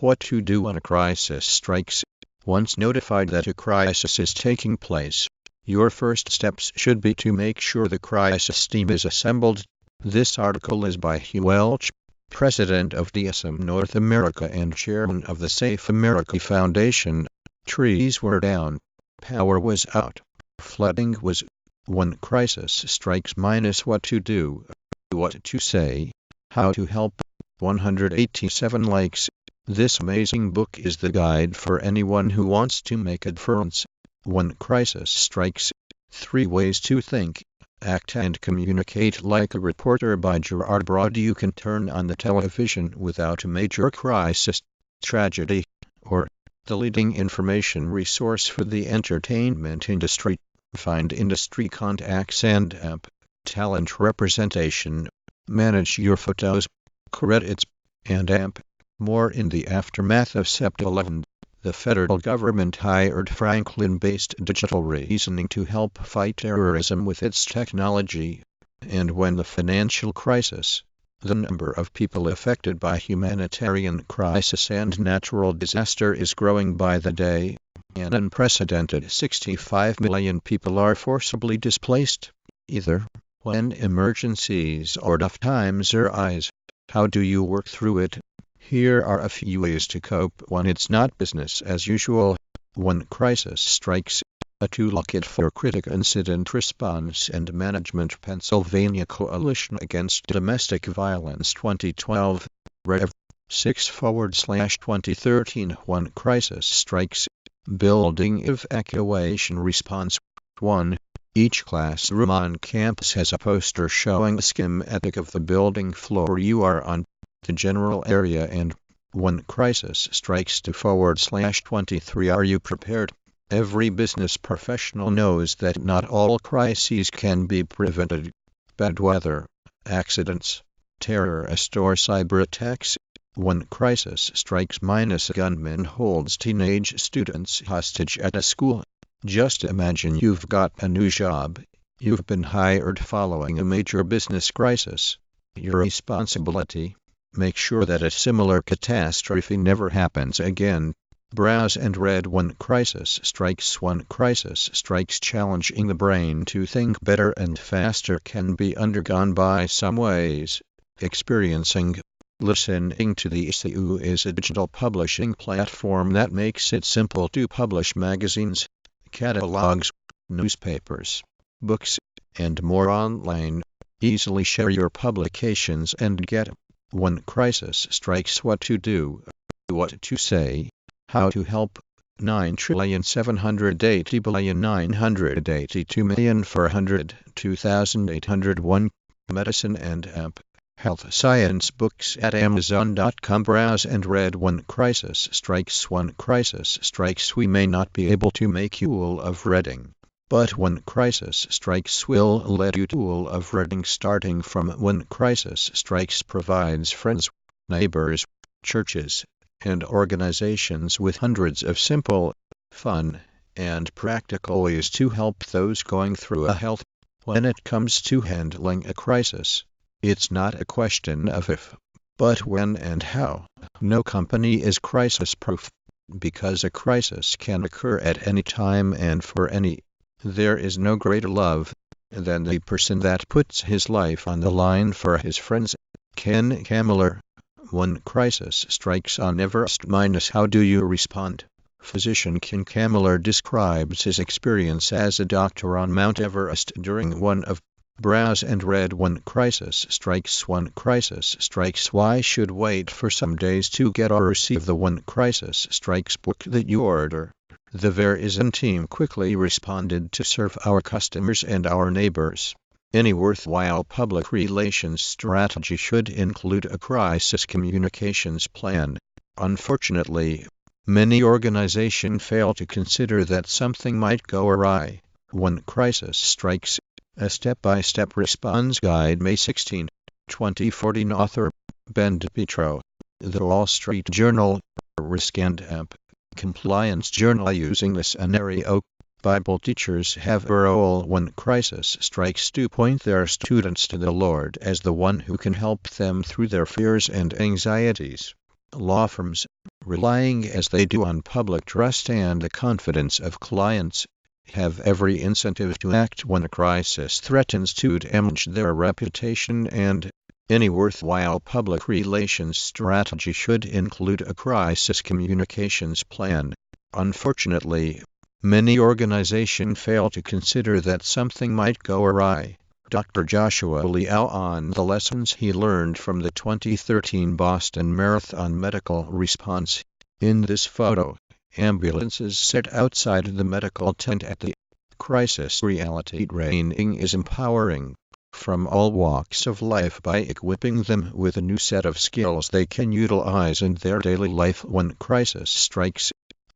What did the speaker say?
What to do when a crisis strikes. Once notified that a crisis is taking place, your first steps should be to make sure the crisis team is assembled. This article is by Hugh Welsh, President of DSM North America and Chairman of the Safe America Foundation. Trees were down, power was out, flooding was. When crisis strikes minus what to do, what to say, how to help. 187 likes. This amazing book is the guide for anyone who wants to make a difference. When crisis strikes, 3 ways to think, act and communicate like a reporter. By Gerard Braud You can turn on the television without a major crisis, tragedy, or the leading information resource for the entertainment industry. Find industry contacts and talent representation. Manage your photos, credits, and more in the aftermath of Sept 11. The federal government hired Franklin-based digital reasoning to help fight terrorism with its technology. And when the financial crisis, the number of people affected by humanitarian crisis and natural disaster is growing by the day. An unprecedented 65 million people are forcibly displaced, either when emergencies or tough times arise. How do you work through it? Here are a few ways to cope when it's not business as usual. When crisis strikes, a ToolkiT for critical incident response and management. Pennsylvania Coalition Against Domestic Violence 2012, Rev. 6/2013. When crisis strikes, building evacuation response. 1. Each classroom on campus has a poster showing a schematic of the building floor you are on, the general area, and when crisis strikes. 2/23. Are you prepared? Every business professional knows that not all crises can be prevented. Bad weather, accidents, terrorist or cyber attacks. When crisis strikes minus gunman holds teenage students hostage at a school. Just imagine you've got a new job. You've been hired following a major business crisis. Your responsibility: make sure that a similar catastrophe never happens again. Browse and read when crisis strikes. When crisis strikes, challenging the brain to think better and faster can be undergone by some ways. Experiencing. Listening to the ECU is a digital publishing platform that makes it simple to publish magazines, catalogs, newspapers, books, and more online. Easily share your publications and get, when crisis strikes, what to do, what to say, how to help. 9,780,982,402,801. Medicine and health science books at Amazon.com. Browse and read when crisis strikes. When crisis strikes, we may not be able to make use of reading, but when crisis strikes, we'll let you tool of reading. Starting from when crisis strikes provides friends, neighbors, churches, and organizations with hundreds of simple, fun, and practical ways to help those going through a health. When it comes to handling a crisis, it's not a question of if, but when and how. No company is crisis-proof, because a crisis can occur at any time and for any. There is no greater love than the person that puts his life on the line for his friends. Ken Kamler. When crisis strikes on Everest minus how do you respond? Physician Ken Kamler describes his experience as a doctor on Mount Everest during one of. Browse and read when crisis strikes. When crisis strikes, why should wait for some days to get or receive the When Crisis Strikes book that you order? The Verizon team quickly responded to serve our customers and our neighbors. Any worthwhile public relations strategy should include a crisis communications plan. Unfortunately, many organizations fail to consider that something might go awry. When crisis strikes, a step-by-step response guide. May 16, 2014. Author, Ben DePietro. The Wall Street Journal. Risk and Compliance Journal. Using the scenario, Bible teachers have a role when crisis strikes to point their students to the Lord as the one who can help them through their fears and anxieties. Law firms, relying as they do on public trust and the confidence of clients, have every incentive to act when a crisis threatens to damage their reputation, and any worthwhile public relations strategy should include a crisis communications plan. Unfortunately, many organizations fail to consider that something might go awry. Dr. Joshua Liao on the lessons he learned from the 2013 Boston Marathon medical response. In this photo, ambulances sit outside the medical tent at the crisis. Reality training is empowering from all walks of life by equipping them with a new set of skills they can utilize in their daily life when crisis strikes.